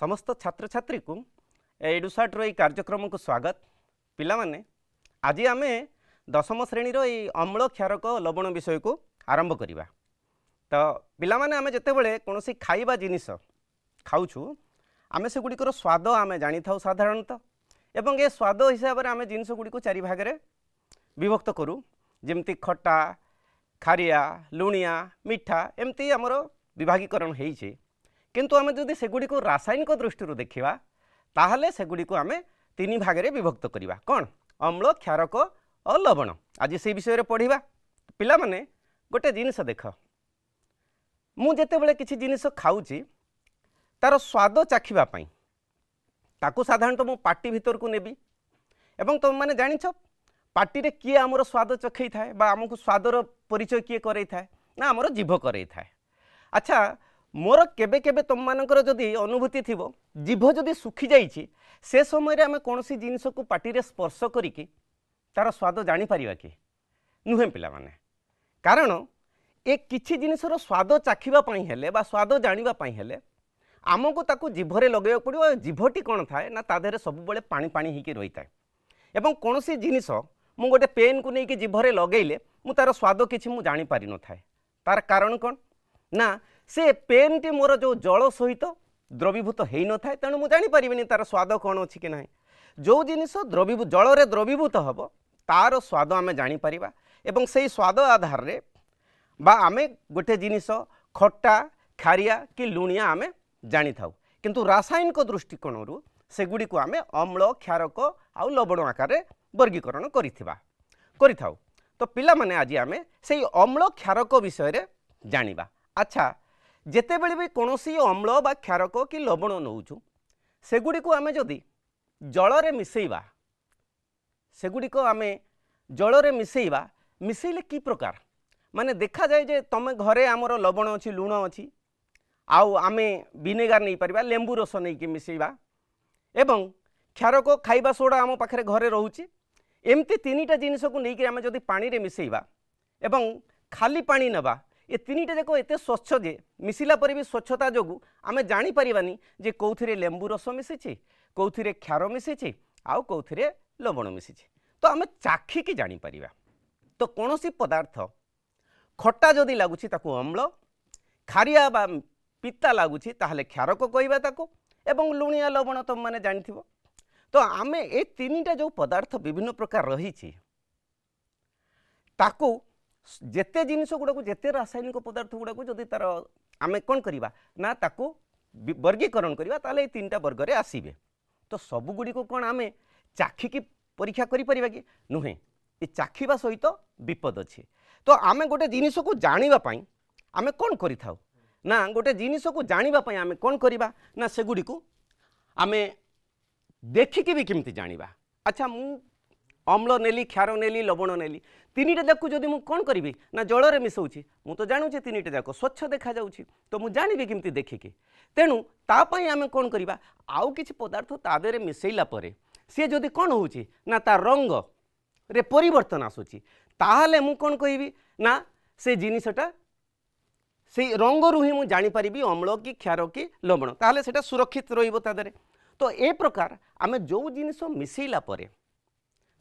समस्त छात्र छात्री को एडुसाट रो कार्यक्रम को स्वागत। पिला माने आज आम दशम श्रेणी रो अम्ल क्षारक लवण विषय को आरंभ करवा। तो पिला माने आम जितेबाला कौन खाइबा जिनिस खाऊँ आम से गुड़िकर स्वाद आम जानी था साधारणतः एवं ए स्वाद हिसाब से आम जिनस गुड़ी को चारि भाग में विभक्त करूँ जमती खट्टा खारिया लुणिया मिठा एमती आमर विभागीकरण होइछे। किंतु आम जदि सेगुड़ी को रासायनिक दृष्टि देखा ताहले सेगुड़ी को आम तीन भाग में विभक्त करवा कौन अम्ल क्षारक और लवण। आज से विषय पढ़ा पिला माने गोटे जिनिस देख मु जेतेबेले किछि जिनिस खाऊची तार स्वाद चाखिबापी ताकू साधारणतः मु पाटी भितर को नेबी एवं तुम मैंने जानिछ पाटी रे किए आमर स्वाद चखई थाए बा आमको स्वादर परिचय किए करई थाए ना आमर जीभ करई थाए। अच्छा मोर केबे केबे तुम मानकर जदि अनुभूति थिबो जीभ जदि सुखी जाइछि से समय आम कौन सी जिनिस को पाटी रे स्पर्श करिकी तार स्वाद जानी परिबा कि नुहे पिला माने। कारण ए किछि जिनिसर स्वाद चाखिबा पई हेले बा स्वाद जानिबा पई हेले आमको ताकू जीभरे लगेया पड़ो। जीभटी कौन थाए ना ता देहरे सब बेले पानी पानी होइके रही थाए एवं कौन सी जिनिस मु गोटे पेन को लेकिन जीभरे लगेले मु तार स्वाद किछि मु जानी पारि न थाए। तार कारण कौन ना से पेन टी मोर जो जल सहित द्रवीभूत हो न थाए तेणु मुझे जानीपारि तार स्वाद कौन अच्छी कि ना। जो जिनिस द्रवीभूत जल रे द्रवीभूत हम तार स्वाद आम जानीपर एवं से स्वाद आधार रे बा आमे गोटे जिनिस खट्टा खारिया कि लुणिया आम जानी थाउ। किंतु रासायनिक दृष्टिकोण सेगुड़ी को आम अम्ल क्षारक आउ लवण आकार वर्गीकरण करिथाउ। तो पिला माने आज आम से अम्ल क्षारक विषय रे जानिबा। अच्छा जेतेबेले भी कौनसी अम्ल बा क्षारक कि लवण नौचु सेगुड़ी को आम जदि जल रे मिसेइबा सेगुड़ी को आम जल रे मिसेइबा मिसेइले की प्रकार माने देखा जाए जे तमे घरे आमर लवण अच्छी लुण अच्छी आउ आमे विनेगार नहीं पारिबा लेंबू रस नहीं कि मिसेइबा एवं क्षारक खाइबा सोडा आम पाखरे घरे रहूची एमती तीनिटा जिनिस को लेकिन आम जदि पानी रे मिसेइबा एवं खाली पानी नबा ये तीनिटा जाक एत स्वच्छ जे मिसिला पर भी स्वच्छता जोगु आम जानी परिबानी जे कौथिरे लेंबू रस मिसिछि कौथिरे क्षार मिसिछि आउ कौथिरे लवण मिसिछि। तो आम चाखिकी जानी परिबा। तो कौनसी पदार्थ खट्टा जदि लगुछि ताकू अम्ल खारिया बा पिता लगुछि ताहले क्षारक कहबा ताकू एवं लुणिया लवण तुम माने जानिथिबो। तो आम ए तीनिटा जो पदार्थ विभिन्न प्रकार रही ताकू जेते जिनिस गुड़ा को जेते रासायनिक पदार्थ गुड़ा को जदि तार आम कौन करवा ना ताकू वर्गीकरण करवा ताले तीनटा वर्ग रे आसीबे। तो सबुगुड़ी को कौन आम चाखिकी परीक्षा करिपरिबा कि नुहे ये चाखिबा सहित विपद अच्छे। तो आम गोटे जिनिस को जानिबा पई आम कौन करिथाउ ना गोटे जिनिस को जानिबा पई आम कौन करवा ना सेगुड़ी को आम देखिकी भी केमती जानिबा। अच्छा मु अम्ल नेली क्षार नेली लवण नेली तीनिटा जाक जदि मु कौन करी ना जल रे मिसौची मु तो जानूची तीनिटा जाक स्वच्छ देखा जाउची तो मु जानिबी केमती देखिकी। तेणु तापाई आम कौन करवा आउ किछि पदार्थ ता देहरे मिसेइला परे सी जदि कौन होउची ना ता रंग रे परिवर्तन आसुची ताहले मु कौन कहबी ना से जिनिसटा से रंग रु ही मु जानी परिबी अम्ल कि क्षार कि लवण ताहले सेटा सुरक्षित रहिबो ता देहरे। तो ए प्रकार आम जो जिनिस मिसेइला परे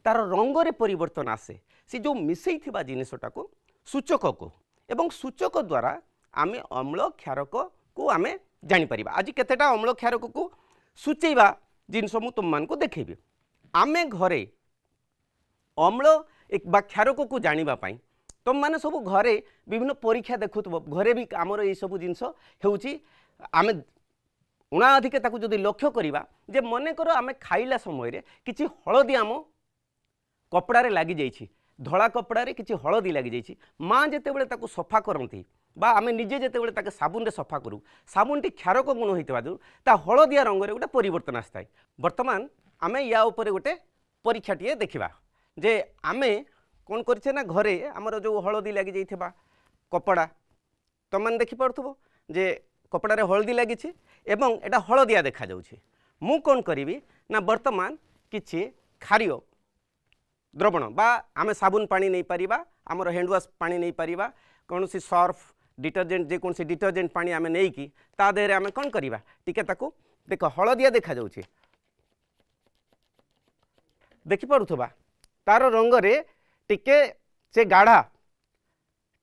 तार रंग रे परिवर्तन आसे से जो मिसई थिबा जिनिसटा को सूचक को एवं सूचक द्वारा आम अम्ल क्षारक को आम जानी परिबा। आज केतेटा अम्ल क्षारक को सूचेबा जिनिस मु तुम मान को देखेबी। आमे घरे अम्ल एक बा क्षारक को जानिबा पई तुम माने सब घरे विभिन्न परीक्षा देखुथबो घरे भी आमर ये सब जिनिस हेउची आमे उणा अधिक ताकू जदि लक्ष्य करिबा जे मने करो आमे खाइला समय रे किछि हळदी आम कपड़ा रे लागि जाइछि धला कपड़ा रे किछि हळदी लागि जाइछि माँ जेतेबेले ताकू सफा करंती बा आमे निजे जेतेबेले ताके साबुन रे सफा करू साबुनटी क्षारक गुण होइतबा जो ता हळदिया रंग रे गोटे परिवर्तन आस्ताय। वर्तमान आमे या ऊपर गोटे परीक्षाटिए देखिबा जे आमे कोन करछे ना घरे हमर जो हळदी लागि जाइथिबा कपड़ा तुम माने देखि पड़थबो जे कपड़ा रे हळदी लागिछि एवं एटा हळदिया देखा जाउछि मु कोन करिवि ना वर्तमान किछि खारियो द्रवण बा आमे साबुन पानी नहीं पारिबा आमर हैंड वाश पानी नहीं पारिबा कौन सी सर्फ डिटर्जेंट जेकोसी डिटर्जेंट पानी आमे नहीं कि ता देहरे आमे कौन करिबा टिके ताकू देख हलदिया देखा जाउछि देखि पड़ुथबा तार रंग रे टिके से गाढ़ा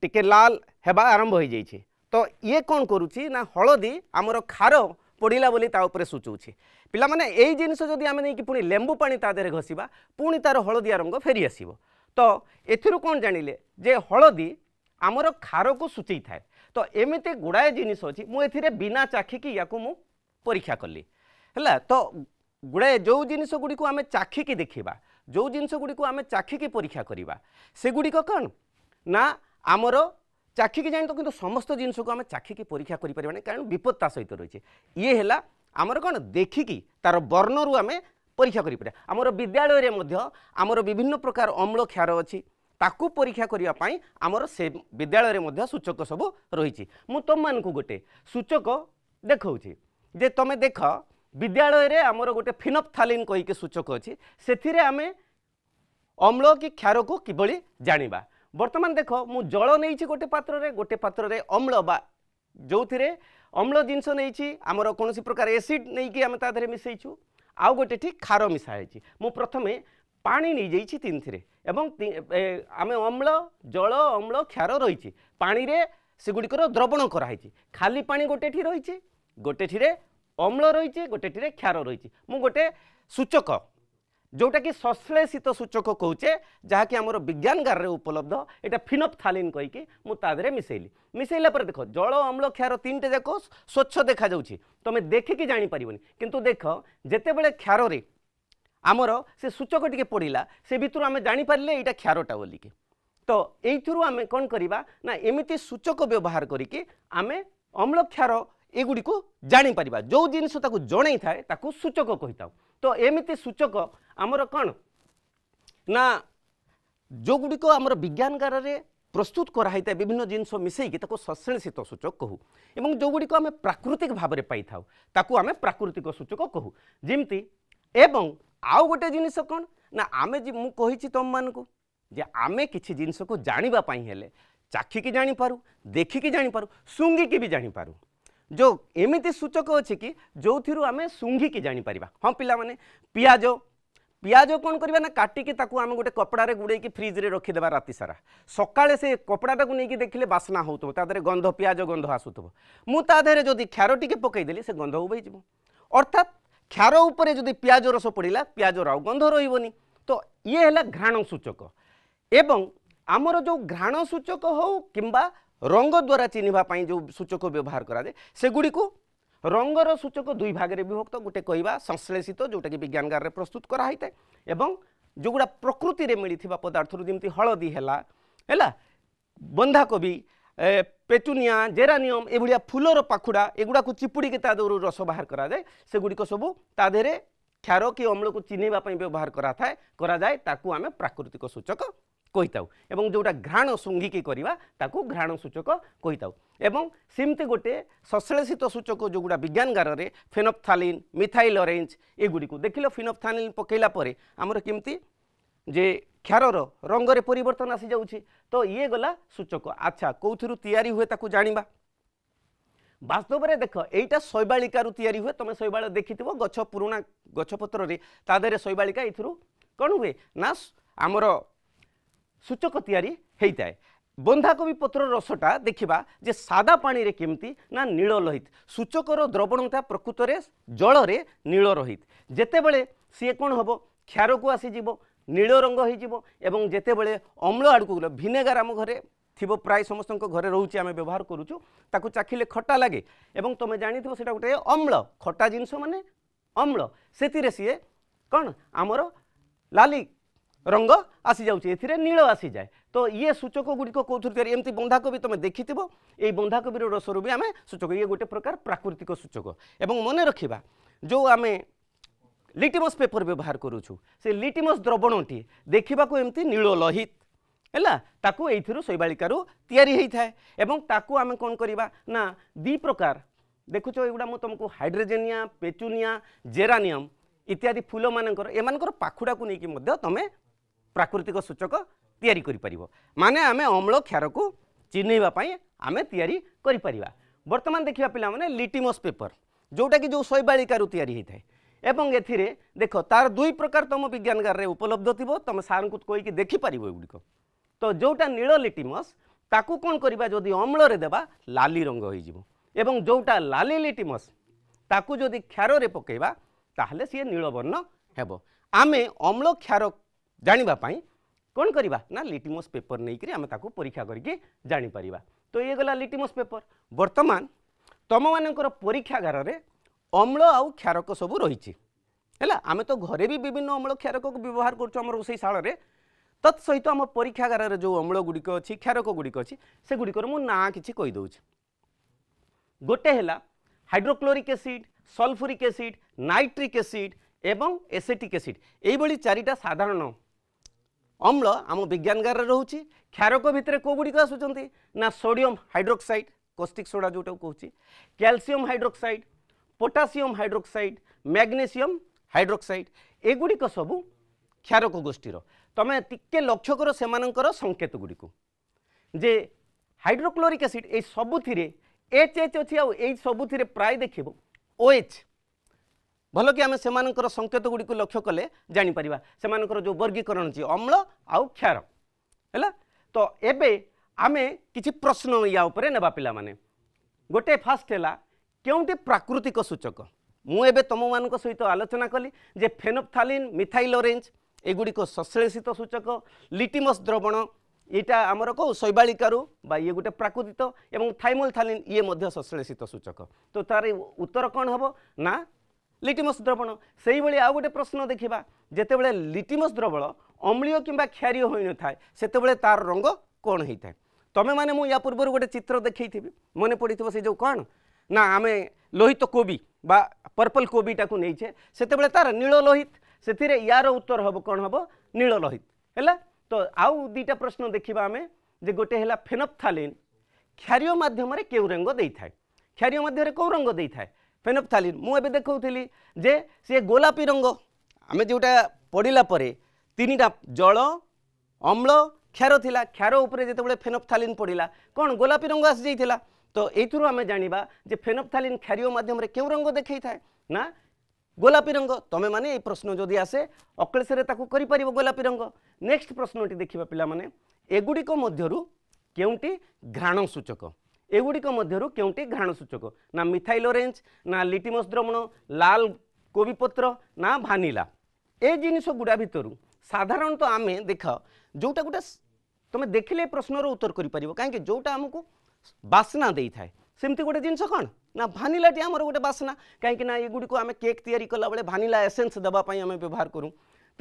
टिके लाल हेबा आरंभ हो जाइए। तो ये कौन करुच्ची ना हलदी आमर खार पड़ा बोली ता उपरे सूचौछि पिला माने एई जिनिस जदि आमे नहीं पुणी लेंबू पानी ता देहरे घसीबा पुणी तार हलदिया रंग फेरी आसीबो। तो एथिरु कौन जानिले जे हलदी आमर खार को सूचई थाए। तो एमिति गुड़ाए जिनिस अछि मु एथिरे बिना चाखिकी याकू मु परीक्षा कली हैला। तो गुड़ाए जो जिनिस गुडी को आमे चाखिकी देखिबा जो जिनिस गुडी को आमे चाखिकी परीक्षा करिबा से गुडी को कौन ना आमर चाखिकी जानी तो किंतु समस्त जिनिस को आमे चाखिकी परीक्षा करि परिबानी कारण विपत्ता सहित रही ये है आमर कौन देखिकी तार वर्णरु आमे परीक्षा करि परिबा। आमर विद्यालय रे मध्य आमर विभिन्न प्रकार अम्ल क्षार अछि ताकू परीक्षा करिया पई आमर से विद्यालय रे मध्य सूचक सब रही। मु तुम मान को गोटे सूचक देखौछि जे तमे देख विद्यालय रे आमर गोटे फिनोप्थालिन कहि के सूचक अछि सेथिरे आमे अम्ल कि क्षार को किबळी जानिबा। वर्तमान देख मु जल नहीं गोटे पात्र रे अम्ल बा जो अम्ल जिनस नहीं आमर कौन प्रकार एसिड नहीं कि आम ताधे मिसईचु आउ गोटे ठीक खार मिसाई मु प्रथमे पानी नहीं जाइए तीन थी आम अम्ल जल अम्ल क्षार रही पानी रे सेगुड़िकर द्रवण कराई खाली पानी गोटे रही गोटे अम्ल रही गोटे क्षार रही मु गोटे सूचक जोटा कि संश्लेषित सूचक कौचे जहाँकि आमर विज्ञान गार रे उपलब्ध एटा फिनोप्थालिन कहीकि मु तादरे मिसेली मिसेला पर देख जल अम्ल क्षार तीनटे जाक स्वच्छ देखा जाउछि तमे देखिकी जानी परिबनी किंतु देख जेते बेले क्षार रे आमर से सूचक टिके पड़िला से भितर आमे जानी पारले एटा क्षारटा बोलिकी। तो एइथुरु आमे कोन करिबा ना एमिति सूचक व्यवहार करिकि आमे अम्ल क्षार एगुड़ी को जानी परिबा जो जिनिस ताकू जणै थाए ताकू सूचक कहिताउ। तो एमिति सूचक आमर कौन ना जो गुड़ी को आमर विज्ञान गार रे प्रस्तुत कराई था विभिन्न जिनस मिसेकी ताको संश्लेषित सूचक कहू एवं जो गुड़ी को आमे प्राकृतिक भाव में पाई थाउ ताकू आमे प्राकृतिक सूचक कहू जिमती। एवं आउ गोटे जिनिस कौन ना आमे जी मु कहिछि तुम मान को जे आमे किछि जिनिस को जानिबा पई हेले चाखिकी जानी पारू देखिकी जानी पारू सुंगिकी भी जानी पारू जो एमिति सूचक अच्छे कि जो थी आम सुंघिकी जापर। हाँ पिला माने पियाज पियाज कौन करवा ना काटिकी ताकू आम गोटे कपड़ा गुड़े फ्रिज रे रखीदेवा राति सारा सकाळे से कपड़ा को नहीं देखिले बास्ना होतबो तादरे गंध पियाज गंध आसुथबो मु तादरे जदि क्षार टिके पकईदेली से गंध उबईजिवो अर्थात क्षार उपरे जदि पियाज रस पड़ा पियाज राव गंध रही। तो ये है घ्राण सूचक एवं आमर जो घ्राण सूचक हो किंबा रंग द्वारा चिन्हवाई जो सूचक व्यवहार कराए सेगुड़ी को रंगर सूचक दुई भाग में विभक्त गोटे कहवा संश्लेषित जोटा कि विज्ञान गार प्रस्तुत कराई था एवं जो गुड़ा प्रकृति में मिलता पदार्थ जमी हलदी है बंधाकोबी पेटुनिया जेरानियम एभलिया फूलर पाखुड़ा एगुड़ा को चिपुड़ी के तादर रस बाहर कराए सेगुड़ी सबू ताधे क्षार कि अम्ल को चिन्हवाई व्यवहार कराए ताकू आमे प्राकृतिक सूचक कहीताऊ एवं जोटा घ्राण सुंघिकी करवा ताकू घ्राण सूचक कहीताऊ। एवं सेमती गोटे संश्लेषित सूचक जो गुड़ा विज्ञान गार रे फेनोप्थालिन मिथाइल ऑरेंज एगुड़ी को देखिल फिनोप्थालिन पकेला परे आमर केमती जे क्षारर रंग रे परिवर्तन आसी जाउछि। तो ये गला सूचक। अच्छा कौथिरु तैयारी हुए ताकू जानिबा वास्तव में देख एटा शैवालिकारु तैयारी हुए तुम शैवाल देखिथिबो गछ पुराणा गछपत्र रे तादेरे शैवालिका एथिरु कौन हुए ना आमर सूचक तैयारी होता है। बंधाकोबी पत्र रसटा देखा जे सादा पानी रे केमती ना नील रहित सूचकर द्रवणता प्रकृत रे जल रे नील रहित जेते बेले सी कौन हम क्षार को आसीज नील रंग हो एवं जेते बेले अम्ल आड़ को भिनेगार आम घरे थी प्राय समस्त घरे रोचे आम व्यवहार करुचु ताकू चाखिले खट्टा लगे एवं तुम जानी से गोटे अम्ल खट्टा जिनस माने अम्ल से सी कौन आमर लाली रंग आसी जाउछि एथिरे नील आसी जाए। तो ये सूचक गुड़िक कौन एमती बंधाकोबी तुम देखि ये बंधाकोबी रसरू भी आम सूचक ये गोटे प्रकार प्राकृतिक सूचक। एवं मन रखा जो आम लिटिमस पेपर व्यवहार करुचु से लिटिमस द्रवणटी देखा एमती नील लहित है ताकू एइथिरु शैवालिकारु तैयारी होता है एवं ताकू आम कौन करवा ना दी प्रकार देखुच एगुड़ा मु तुमको हाइड्रोजेनिया पेचुनिया जेरानियम इत्यादि फूल मानकर एमानकर पाखुड़ा को लेकिन तमें प्राकृतिक सूचक तैयारी करि परिबो माने आमे अम्ल क्षार को चिन्हवा आमे तैयारी करि परिबा। वर्तमान देखिबा पिला माने लिटिमस पेपर जोटा कि जो शैवालिकारु तैयारी होता है एवं एथिरे देख तार दुई प्रकार तुम विज्ञानगार रे उपलब्ध थी तुम सार को कहीकि देखिपार एगुड़िक तो जोटा नील लिटिमस ताकू कौन करवा जदि अम्ल रे देबा लाली रंग हो एवं जोटा लाली लिटिमस ताकू जदि क्षार रे पकेबा ताहले सी नीलवर्ण हेबो आमे अम्ल क्षार जानिबा पाई कौन करवा ना लिटिमस पेपर नहीं करी आमे ताकू परीक्षा करके जानि परिबा तो ये गला लिटिमस पेपर वर्तमान तुम मानकर परीक्षागार रे अम्ल आउ क्षारक सबू रही है आम तो घरे भी विभिन्न अम्ल क्षारक को व्यवहार कर रोषई शाल तत्सहित आम परीक्षागार जो अम्ल गुड़िक अच्छी क्षारक गुड़िक अच्छी से गुड़िकर मु ना कि कहीदे गोटे है hydrochloric acid sulphuric acid nitric acid एवं एसेटिक एसिड यही चारिटा साधारण अम्ल आम विज्ञानगार रोचे क्षारक भितर कौ गुड़िक आसुँच ना सोडियम हाइड्रोक्साइड कॉस्टिक सोडा जोटा कहूँ calcium hydroxide potassium hydroxide magnesium hydroxide एगुड़िक सबू क्षारक गोष्ठीर तमें टिके लक्ष्य कर सेमानंकर संकेत गुड़ी जे हाइड्रोक्लोरिक एसिड ये सबुथिरे एच एच अच्छी आई सबुथिरे प्राय देखिब ओएच भल कि आम सेमानंकर संकेत गुड़ी लक्ष्य कले जानीपर सेमानंकर जो वर्गीकरण अच्छी अम्ल आउ क्षार है तो एबे आमे किछि प्रश्न या उपरे नेबा पिला माने गोटे फास्ट है क्योंटी प्राकृतिक सूचक मुझे तुम मान सहित आलोचना कली जे फेनोफ्थालिन मिथाइल ऑरेंज एगुड़िक संश्लेषित सूचक लिटिमस द्रवण यहाँ आमर कौ शैवालिकारु बा ये गोटे प्राकृतिक एवं थाइमोल्थालिन ये मध्य संश्लेषित सूचक तो तार उत्तर कौन हम ना लिटिमस द्रवण से ही आउ गोटे प्रश्न देखा जितेबाला लिटिमस द्रवण अम्लीय कि क्षारीय हो न था से तार रंग कौन होता है तमें मैंने मुझे या पूर्व गोटे चित्र देखी मन पड़ी से जो कौन ना आम लोहित कोबी बा पर्पल कोबीटा को नहीं से तार नील लोहित से यार उत्तर हम कौन हम नील लोहित है तो आउ दीटा प्रश्न देखा आम जे गोटे है फेनोफ्थालिन क्षारीय मध्यम क्यों रंग दे था क्षारीय मध्य कौ रंग दे था फेनोफ्थालिन मुझे देखी जे सी गोलापी रंग आम जोटा पढ़ला तीन टा जल अम्ल क्षार थिला क्षार उपरे जिते फेनोफ्थालिन पड़ा कौन गोलापी रंग आसी जाइथिला तो ये आम जाना जे फेनोफ्थालिन क्षारीय मध्यम क्यों रंग देखई थाए ना गोलापी रंग तमें माने ये प्रश्न जदि आसे अक्लेशरे ताकू करि परिबो गोलापी रंग नेक्स्ट प्रश्नटी देखिबा पिला माने एगुड़िक मध्यरु केउंटी घ्राण सूचक एगुड़िक मध्यरु केउंटी घ्राण सूचक ना मिथाइल ऑरेंज ना लिटिमस द्रवण लाल कोबीपत्र ना भानिला ए जिनिस गुड़ा भितर साधारणतः आम देख जोटा गोटे तुम देखिले प्रश्नर उत्तर करें कहीं जोटा आमको बास्ना दे थाए सेमती गोटे जिनस कौन ना भानिलाटी आमर गोटे बास्ना कहीं एगुड़ी को आम केक तैयारी कला बेले भानिला एसेंस देवाई आम व्यवहार करूँ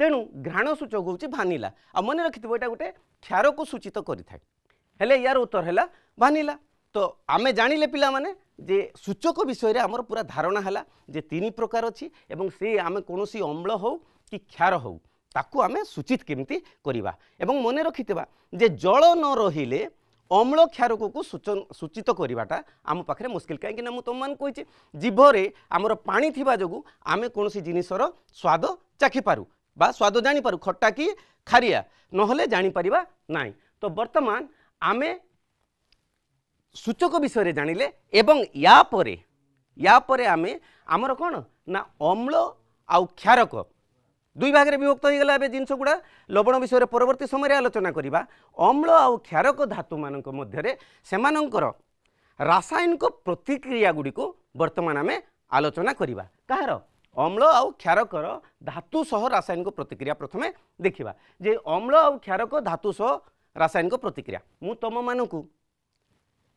तेणु घ्राण सूचक हूँ भानिला आ मन रखिथ यहाँ गोटे क्षार को सूचित करें यार उत्तर है भानिला तो आम जानिले पिला माने जे सूचक विषय रे आमर पूरा धारणा है जे तीन प्रकार अच्छी एवं से आम कौन अम्ल हो कि क्षार हो ताकू आमे सूचित केमिति करिबा एवं मने रखिथिबा जे जल न रहिले अम्ल क्षारक को सूचित करवाटा आम पाखे मुस्किल कहीं मु तुम मान कही जीभरे आमर पानी थिबा जोगु आमे कोनोसी जिनिसर स्वाद चाखी पारू बा स्वाद जानी पारू खट्टा कि खारिया नहले जानी परिबा नाई तो वर्तमान आमे सूचक विषय जानिले एवं या परे आमे आमर कौन ना अम्ल आउ क्षारक दुई भाग में विभक्त हो गला जिनस गुड़ा लवण विषय परवर्ती समय आलोचना करवा अम्ल आउ क्षारक धातु मान मध्य सेमानंकर रासायनिक प्रतिक्रिया गुड़ी को वर्तमान आम आलोचना करवा कहार अम्ल आउ क्षारकर धातु सह रासायनिक प्रतिक्रिया प्रथमे देखा जे अम्ल आउ क्षारक धातु सह रासायनिक प्रतिक्रिया मु तुम मानक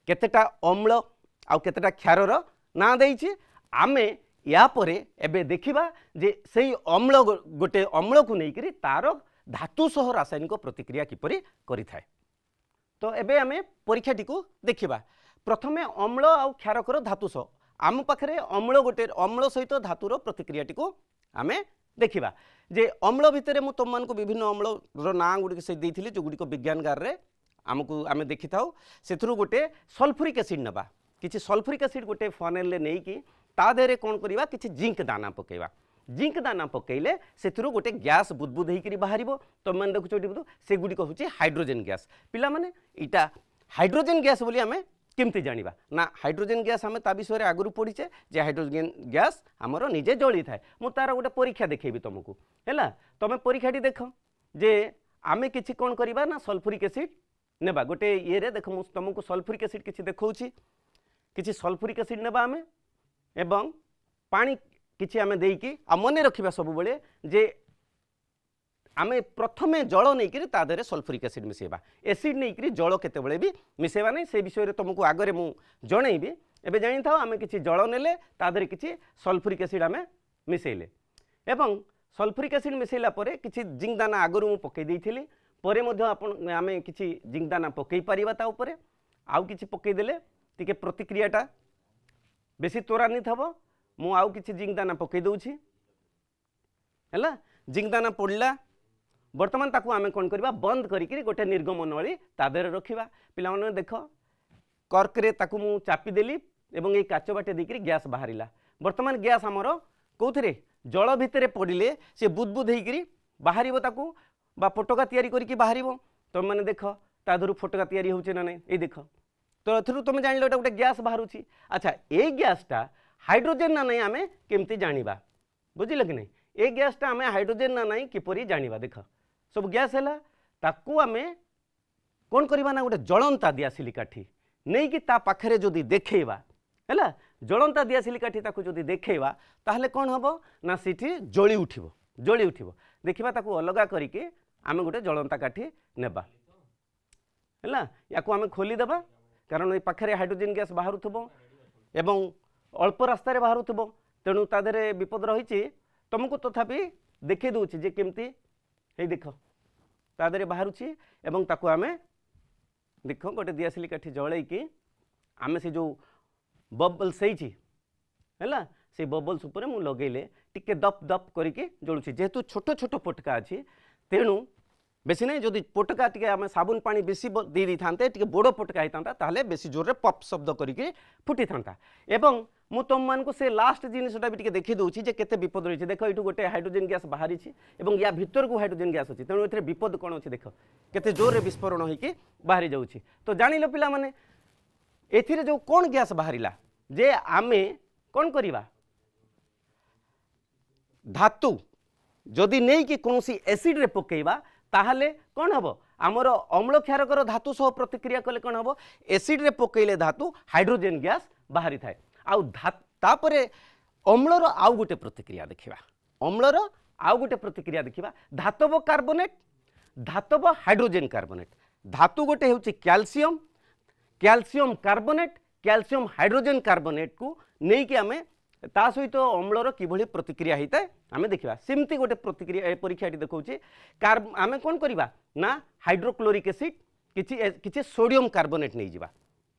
केतेटा अम्ल आउ केतेटा क्षारर ना देइछि आमे या परे एबे देखिबा जे सेही अम्ल गोटे अम्ल को लेकर तार धातु सह रासायनिक प्रतिक्रिया किपरि करि थाए तो एबे आमे परीक्षाटी को देखिबा प्रथमे अम्ल आउ क्षारकर धातु सह आम पाखरे अम्ल गोटे अम्ल सहित धातुर प्रतिक्रियाटी को आमे देखिबा जे अम्ल भितर मु तुम मानक विभिन्न अम्लर ना गुड़ी से देइथिली जो गुड़िक विज्ञानगार रे आमको आमे देखि थाउ सेथुरु गोटे सल्फ्यूरिक एसिड नबा किछि सल्फ्यूरिक एसिड गोटे फनेल ले नै कि ता देहरे कौन करवा किछि जिंक दाना पकेवा जिंक दाना पकेले से गोटे गैस बुदबुद होकर बाहर तुम मैंने देखुच से गुड़िक हूँ हाइड्रोजेन गैस पिला माने इटा हाइड्रोजेन गैस बोली आमे केमती जानिबा ना हाइड्रोजन गैस आम ता विषय आगु पढ़ीचे जे हाइड्रोजन गैस आमर निजे जली थाए मु तार गोटे परीक्षा देखेबी तुमको है तुम परीक्षाटी देख जे आम कि कौन करवा ना सल्फ्यूरिक एसिड नेबा गोटे ये रे देख तुमको सल्फ्यूरिक एसिड किसी देखौछि किसी सल्फ्यूरिक एसिड नेबा आमे एवं पानी किछि आमे देइकी आ मने रखिबा सब बेले जे आमे प्रथमे जल नहीं ता देहरे सल्फ्यूरिक एसिड मिसेबा एसिड नहीं जल केतेबेले भी मिसेबा नहीं से विषय तुमको आगरे मु जनइबी एबे जानि थाओ आमे किछि जल नेले ता देहरे किछि सल्फ्यूरिक एसिड आमे मिसेले एवं सल्फ्यूरिक एसिड मिसेला परे किछि जिंक दाना आगरु मु पकई देइथिली परे मध्य आपण आमे किछि जिंक दाना पकई परिबा ता ऊपर आउ किछि पकई देले टिके प्रतिक्रियाटा बेसी त्वरान्वित हबो मु आउ किछि जिंक दाना पकई दउछि हैला जिंक दाना पड़ला बर्तमान ताकू आमे कोन करबा बंद करिकरी गोटे निर्गमन नली ता देहरे रखिबा पिला माने देख कर्क रे ताकू मु चापी देली एवं ए काच बाटे देकरी गैस बाहरिला बर्तमान गैस हमरो कोथरे जल भितरे पड़िले से बुदबुद हेकरी बाहरिबो ताकू बा फोटका तयारी करिकि बाहरिबो तुम माने देख ता धरु फोटका तयारी होचे ना नहीं ए देख तो एथरु तुम जानिलो एटा गोटे गैस बाहरुची अच्छा ए गैसटा हाइड्रोजन ना नहीं आमे केमती जानिबा बुझिल कि नहीं ए गैसटा आमे हाइड्रोजन ना नहीं किपरि जानिबा देख सब गैस है ताकू आमे कौन करवा ना गोटे जलंता दियासिली काठी नहीं कि ता पाखरे जदि देखैबा हैला जलंता दियासिली काठी ताकू जदि देखैबा ताहले कौन हबो ना सिठी जली उठिबो देखिबा ताकू अलगा करिके आमे गोटे जलंता काठी नेबा हैला याकू आमे खोली देबा कारण ए पाखरे हाइड्रोजन गैस बाहरुथबो एवं अल्प रास्ता रे बाहरुथबो तेणु ता देहरे विपद रहिछि तुमको तथापि देखै दउछि जे केमती हे देख ता देहरे बाहरुछि एवं ताकू आमे देख गोटे दियासिली काठी जळै कि आमे से जो बबल्स है हैला से बबल्स ऊपर मु लगेले टिके दप दप करिके जळुछि जेहेतु छोट छोट पोटका अछि तेणु बेसी नहीं जदि पोटका टिके आमे साबुन पानी बेसी दे दी थांते टिके बड़ पोटका होता ताहले बेसी जोर रे पप शब्द करिके फुटी थांता एवं मु तुम मान को से लास्ट जिनिसटा भी टिके देखि दउछि जे केते विपद रहिछि देखो एठु गोटे हाइड्रोजन गैस बाहरी छि एवं या भीतर को हाइड्रोजन गैस अछि तेणु एथरे विपद कोन अछि देखो केते जोर रे विस्फोरण होइके बाहरी जाउछि तो जानिलो पिला माने एथिरे जो कोन गैस बाहरिला जे आमे कोन करिवा धातु जदि नहीं कि कोनोसी एसिड रे पकेइबा ताहले कौन हम आमर अम्ल क्षारकर धातु सह प्रतिक्रिया कले कौन हम एसिड रे पकेइले धातु हाइड्रोजन गैस बाहरी थाए आउ तापरे अम्लर आउ गोटे प्रतिक्रिया देखिबा अम्लर आउ गोटे प्रतिक्रिया देखिबा धातव कार्बोनेट धातव हाइड्रोजन कार्बोनेट धातु गोटे होछि calcium calcium carbonate calcium hydrogen carbonate को नहीं कि आमे ता सहित अम्लर किभଳି प्रतिक्रिया होता है आम देखा सेमती गोटे प्रतिक्रिया परीक्षाटी देखा आम कौन करवा ना हाइड्रोक्लोरिक एसिड किसी सोडियम कार्बोनेट नहीं जावा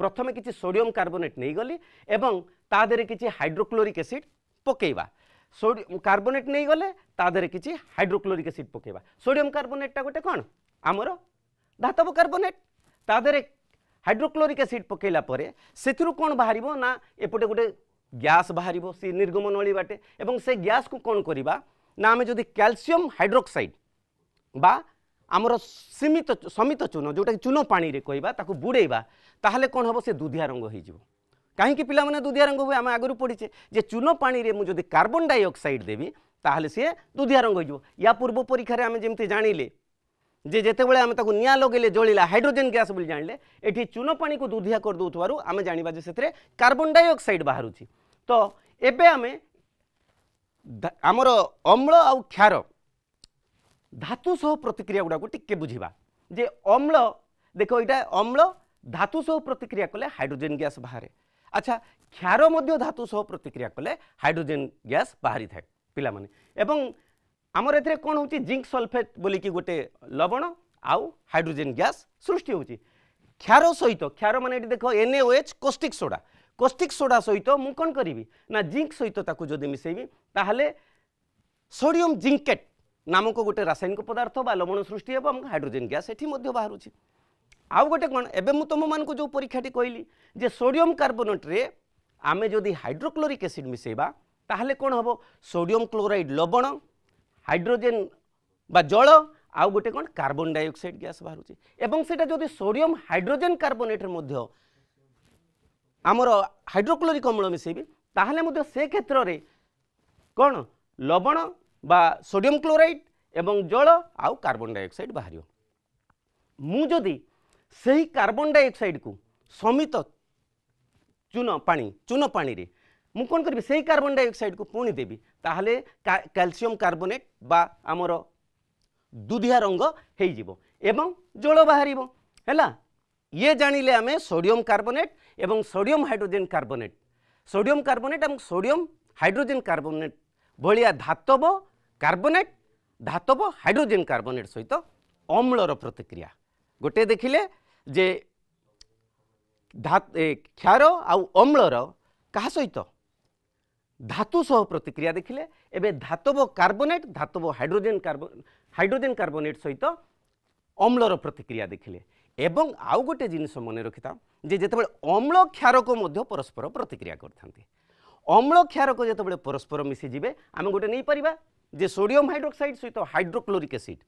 प्रथम किसी सोडियम कार्बोनेट नहीं गली एवं ता देहरे किसी हाइड्रोक्लोरिक एसिड पकेवा सोडियम कार्बोनेट नहीं गले ता देहरे किसी हाइड्रोक्लोरिक एसिड पकेवा सोडियम कार्बोनेटा गोटे कौन आमर धातव कार्बोनेट ता देहरे हाइड्रोक्लोरिक एसिड पकेला परे सेथिरु कौन बाहरिबो ना एपटे गोटे गैस बाहर सी निर्गमन नली बाटे एवं से गैस को कौन करवा ना आम जदि कैल्शियम हाइड्रोक्साइड बा आमर सीमित समित चून जोटा चून पानी रे कहबा ताकू बुड़ेबा ताहले कौन हम से दुधिया रंग हो कहीं पिला माने दुधिया रंग हुए आम आगु पढ़ीचे जे चून पानी रे मुझे कार्बन डाइऑक्साइड देवी ताहले सी दुधिया रंग हो या पूर्व परीक्षा रे आम जमती जानिले जे जेतेबेले आम ताकू निया लगेले जलिला हाइड्रोजन गैस बोली जानिले एठी चून पानी को दुधिया कर दउथवारु आम जानिबा जे सेतरे कार्बन डाइऑक्साइड बाहरुची तो एबे आमे आमर अम्ल आउ क्षार धातु सह प्रतिक्रिया गुड़ा को टिके बुझिबा जे अम्ल देखो इटा अम्ल धातु सह प्रतिक्रिया कले हाइड्रोजन गैस बाहरे अच्छा क्षार मध्य धातु सह प्रतिक्रिया कले हाइड्रोजन गैस बाहरी थाए पिला माने एवं आमर एथरे कोन होची जिंक सल्फेट बोली कि गोटे लवण आउ हाइड्रोजन गैस सृष्टि होची क्षार सहित क्षार माने देखो NaOH कोस्टिक सोडा सहित मु कौन करी ना जिंक सहित ताकू जदि मिसेबी ताहले सोडियम जिंकेट नामक गोटे रासायनिक पदार्थ बा लवण सृष्टि एवं हाइड्रोजन गैस एठी मध्य बाहरुची आउ गोटे कौन एबे मु तुम मान को जो परीक्षाटी कहली जे सोडियम कार्बोनेट रे आमे जदि हाइड्रोक्लोरिक एसिड मिसेबा ताहले कौन हम सोडियम क्लोराइड लवण हाइड्रोजन बा जल आउ गोटे कौन कार्बन डाइऑक्साइड गैस बाहरुची एवं सेटा जदि सोडियम हाइड्रोजन कार्बोनेट रे मध्य आमर हाइड्रोक्लोरिक अम्ल मिसेबी ताहले मुझे से क्षेत्र में कौन लवण बा सोडियम क्लोराइड एवं जल आउ कार्बन डाइऑक्साइड बाहर मुझे से कार्बन डाइऑक्साइड को समित चून पानी रे मु कौन करी से कार्बन डाइऑक्साइड को पुणी देवी ताहले कैल्शियम कार्बोनेट बा आमर दुधिया रंग हो एवं जल बाहर है ये जानिले आमे सोडियम कार्बोनेट एवं सोडियम हाइड्रोजेन कार्बोनेट एवं सोडियम हाइड्रोजेन कार्बोनेट भलिया धातव कार्बोनेट धातव हाइड्रोजेन कार्बोनेट सहित अम्लर प्रतिक्रिया गोटे देखिले जे क्षार आउ अम्लर कहा सहित धातु सह प्रतिक्रिया देखिले एबे धातव कार्बोनेट धातव हाइड्रोजेन कार्बोनेट सहित अम्लर प्रतिक्रिया देखिले एवं आउ गोटे जिनिस मन रखिता जे जेतेबेले अम्ल क्षारक मध्य परस्पर प्रतिक्रिया करथांती अम्ल क्षारक जेतेबेले परस्पर मिसी जिवे आमे गोटे नहीं परिबा जे सोडियम हाइड्रोक्साइड सहित हाइड्रोक्लोरिक एसिड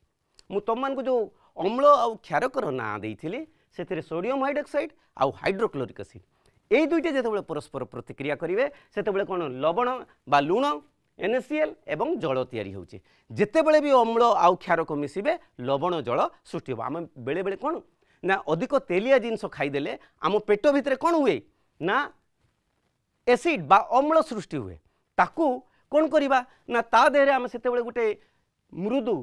मु तममान को जो अम्ल आउ क्षारकर ना देइथिली सेथिरे सोडियम हाइड्रोक्साइड आउ हाइड्रोक्लोरिक एसिड एई दुईटे जेतेबेले परस्पर प्रतिक्रिया करिवे सेतेबेले कोन लवण बा लुण NaCl एवं जल तैयारी होउची जेतेबेले भी अम्ल आउ क्षारक मिसिबे लवण जल सृष्टि हो आम बेले बेले कोन ना अधिक तेलिया जिनस खाईदेले आम पेट भितर कौन हुए ना एसिड बा अम्ल सृष्टि हुए ताकू कौन करिबा ना ता देहरे आम सेते बेले गुटे मृदु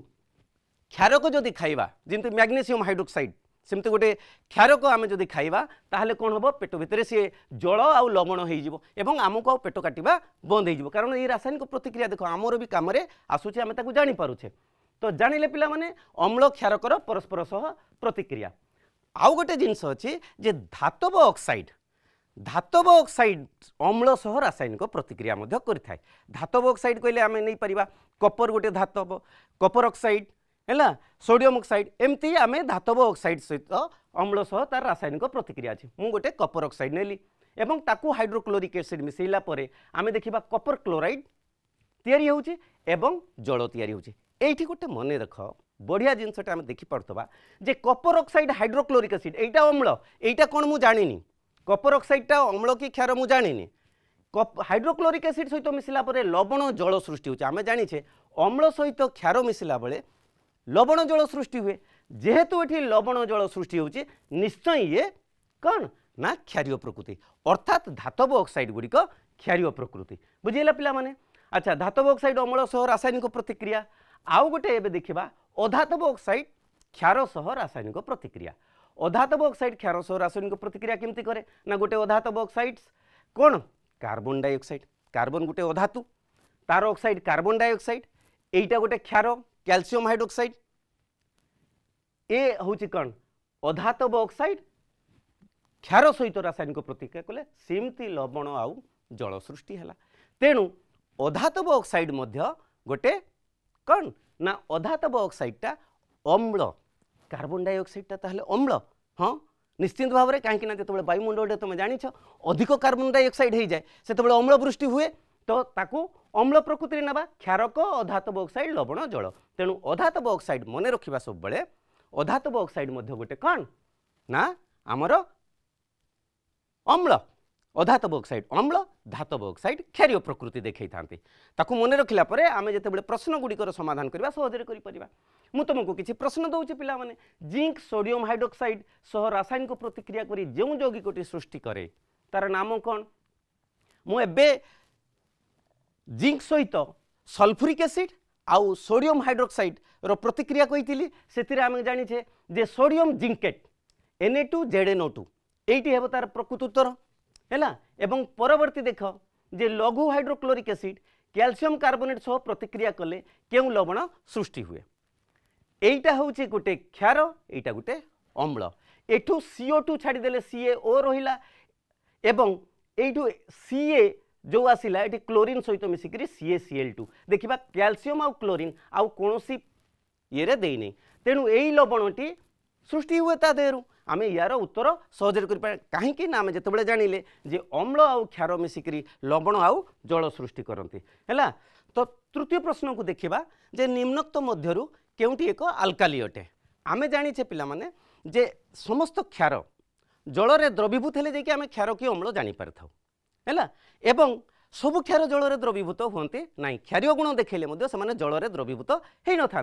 क्षारक जदि खाइबा जेंति मैग्नीशियम हाइड्रोक्साइड सेमते गोटे क्षारक आम जदि खाइबा ताहले कौन हम पेट भितर सी जल आउ लवण हो एवं आमको पेट काटिबा बंद हो कारण ये रासायनिक प्रतिक्रिया देख आमर भी कम आसूचे आम ताकू जानी पारुछे तो जानिले पिला माने अम्ल क्षारकर परस्पर सह प्रतिक्रिया आउ गोटे जिनस अच्छी जे धातव ऑक्साइड अम्ल सह रासायनिक प्रतिक्रिया करें धातव ऑक्साइड कहले आम नहीं पारिबा कपर गोटे धातव कपर ऑक्साइड है सोडियम ऑक्साइड एमती आम धातव ऑक्साइड सहित अम्ल सह तार रासायनिक प्रतिक्रिया अच्छी मु गोटे कपर ऑक्साइड नेली एवं ताकू हाइड्रोक्लोरिक एसिड मिसेला परे आम देखा कपर क्लोराइड तैयारी होउची एवं जल तैयारी होउची एठी गोटे मन रख बढ़िया जिनसटा आम देखिपा जे कपर ऑक्साइड हाइड्रोक्लोरिक एसिड एटा अम्ल एटा कौन मु जानिनी कपर ऑक्साइडटा अम्ल कि क्षार मु जानिनी हाइड्रोक्लोरिक एसिड सहित मिसिला परे लवण जल सृष्टि होउची आमे जानिछे अम्ल सहित क्षार मिसिला बेले लवण जल सृष्टि हुए जेहेतु एठी लवण जल सृष्टि होउची निश्चय ये कौन ना क्षारीय प्रकृति अर्थात धातव ऑक्साइड गुड़िक क्षारीय प्रकृति बुझेला पिला माने अच्छा धातव ऑक्साइड अम्ल सह रासायनिक प्रतिक्रिया आउ गोटे एबे देखिबा अधातव ऑक्साइड क्षार सह रासायनिक प्रतिक्रिया अधातव ऑक्साइड क्षार सह रासायनिक प्रतिक्रिया केमती करे ना गोटे अधातव ऑक्साइड्स कौन कार्बन डाइऑक्साइड कार्बन गोटे अधातु तार ऑक्साइड कार्बन डाइऑक्साइड एटा गोटे क्षार कैल्शियम हाइड्रोक्साइड ए होची कौन अधातव ऑक्साइड क्षार सहित रासायनिक प्रतिक्रिया कले सेमती लवण आउ जल सृष्टि है तेणु अधातव ऑक्साइड मध्य गोटे कौन ना अधातव ऑक्साइडटा अम्ल कार्बन डाइऑक्साइडटा ताहले अम्ल हाँ निश्चिंत भाव में कहीं जो वायुमंडल तुम जानिछ अधिक कार्बन डाइऑक्साइड हो जाए से अम्ल वृष्टि हुए तो ताकू अम्ल प्रकृति ना क्षारक अधातव ऑक्साइड लवण जल तेणु अधातव ऑक्साइड मन रखा सब बड़े अधातव ऑक्साइड गोटे कौन ना आमर अम्ल अधातव ऑक्साइड अम्ल धातव ऑक्साइड क्षारीय प्रकृति देखई थांती ताकू मन रखिला परे आमे जेतेबेले प्रश्न गुड़िकर समाधान करबा सहजरे करि परिबा मु तुमको किछि प्रश्न दउछि पिला माने जिंक सोडियम हाइड्रोक्साइड सह रासायनिक प्रतिक्रिया करी जेउ यौगिकटी सृष्टि करे तार नाम कोन मु एबे जिंक सहित सल्फ्यूरिक एसिड आउ सोडियम हाइड्रोक्साइड रो प्रतिक्रिया कहितिली सेतिरे आमे जानिछे जे सोडियम जिंकेट Na2ZNO2 एटी हेबो तार प्रकृत उत्तर है एवं परवर्ती देख जे लघु हाइड्रोक्लोरिक एसिड कैल्शियम कार्बोनेट सह प्रतिक्रिया कले केउ लवण सृष्टि हुए एटा होची गोटे क्षार एटा गोटे अम्ल एठू CO2 छाड़ीदेले CaO रहिला एवं एठू Ca जो आसिला एठी क्लोरीन सहित मिसिकरी CaCl2 देखिबा कैल्शियम आउ क्लोरीन आउ कोनोसी ये देई नै तेणु एई लवणटी सृष्टि हुए ता देहरु आमे यार उत्तर सहजरे कर कहीं ना आम जिते जानिले जे अम्ल आउ क्षार मिसिकरी लवण आउ जल सृष्टि करती है तो तृतीय प्रश्न को देखा जे निम्नोक्त मध्यरु केउटी एक आल्काली अटे आमे जानिछे पिला माने जे समस्त क्षार जल द्रवीभूत हेले जाकि आम क्षार कि अम्ल जापर था है एवं सबु क्षार जल द्रवीभूत हुए ना क्षारीय गुण देखले से जल द्रवीभूत हो न था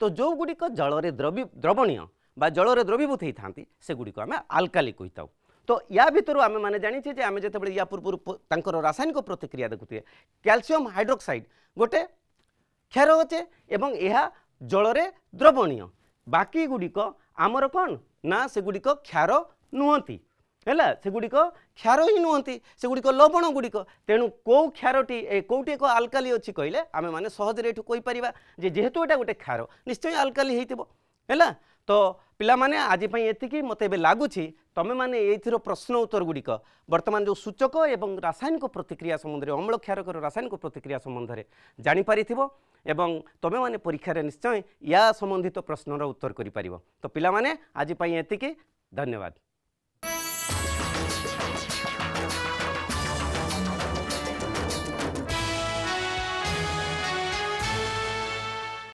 तो जो गुड़िक जल द्रवणीय बा जल द्रवीभूत होता से गुड़िक आम आल्काली कही था। तो या भितर आम मैंने जाचे जे आम जो या पूर्व रासायनिक प्रतिक्रिया देखुए कैल्शियम हाइड्रोक्साइड गोटे क्षार अच्छे एवं यह जल द्रवणीय बाकी गुड़िक आमर कौन ना से गुड़िक क्षार नुहति है से गुड़िक क्षार ही नुहति से गुड़िक लवण गुड़िक तेणु कौ क्षारटी कौटी एक आल्काली अच्छी कहले आम मैंने सहजरे कहीपर जेहेतु यहाँ गोटे क्षार निश्चय आल्काली है तो पिला माने आज एतिकी मत लगुच तुम मैंने ये प्रश्न उत्तर गुड़िक बर्तमान जो सूचक एवं रासायनिक प्रतिक्रिया संबंध में अम्ल क्षारक रासायनिक प्रतिक्रिया संबंध में जापर एवं तुम मैंने परीक्षा निश्चय या संबंधित प्रश्नर उत्तर कर। तो पिला माने आज एतिकी धन्यवाद।